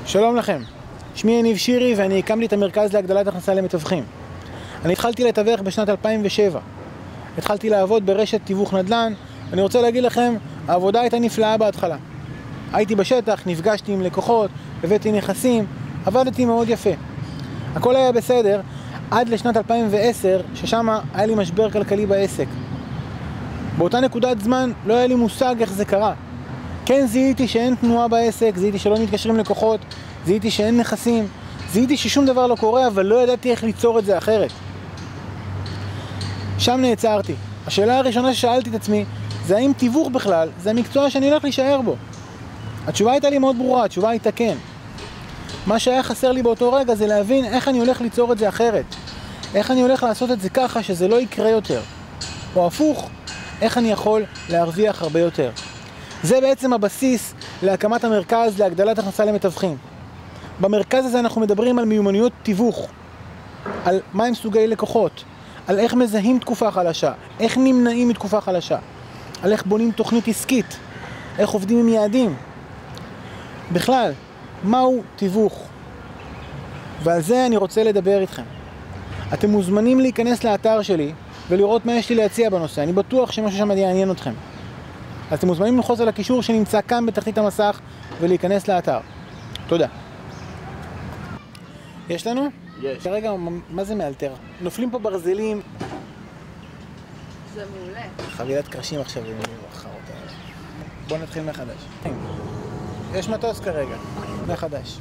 שלום לכם, שמי יניב שירי ואני הקמתי את המרכז להגדלת הכנסה למתווכים. אני התחלתי לתווך בשנת 2007. התחלתי לעבוד ברשת תיווך נדל"ן. אני רוצה להגיד לכם, העבודה הייתה נפלאה בהתחלה. הייתי בשטח, נפגשתי עם לקוחות, הבאתי נכסים, עבדתי מאוד יפה. הכל היה בסדר עד לשנת 2010, ששם היה לי משבר כלכלי בעסק. באותה נקודת זמן לא היה לי מושג איך זה קרה. כן, זיהיתי שאין תנועה בעסק, זיהיתי שלא מתקשרים לקוחות, זיהיתי שאין נכסים, זיהיתי ששום דבר לא קורה, אבל לא ידעתי איך ליצור את זה אחרת. שם נעצרתי. השאלה הראשונה ששאלתי את עצמי, זה האם תיווך בכלל, זה המקצוע שאני הולך להישאר בו. התשובה הייתה לי מאוד ברורה, התשובה הייתה כן. מה שהיה חסר לי באותו רגע זה להבין איך אני הולך ליצור את זה אחרת. איך אני הולך לעשות את זה ככה שזה לא יקרה יותר. או הפוך, איך אני יכול להרוויח הרבה יותר. זה בעצם הבסיס להקמת המרכז להגדלת הכנסה למתווכים. במרכז הזה אנחנו מדברים על מיומנויות תיווך, על מהם סוגי לקוחות, על איך מזהים תקופה חלשה, איך נמנעים מתקופה חלשה, על איך בונים תוכנית עסקית, איך עובדים עם יעדים. בכלל, מהו תיווך? ועל זה אני רוצה לדבר איתכם. אתם מוזמנים להיכנס לאתר שלי ולראות מה יש לי להציע בנושא. אני בטוח שמשהו שם יעניין אתכם. אז אתם מוזמנים ללחוץ על הקישור שנמצא כאן בתחתית המסך ולהיכנס לאתר. תודה. יש לנו? יש. כרגע, מה זה מאלתר? נופלים פה ברזלים. זה מעולה. חבילת קרשים עכשיו עם החרות האלה. בואו נתחיל מחדש. יש מטוס כרגע, מחדש.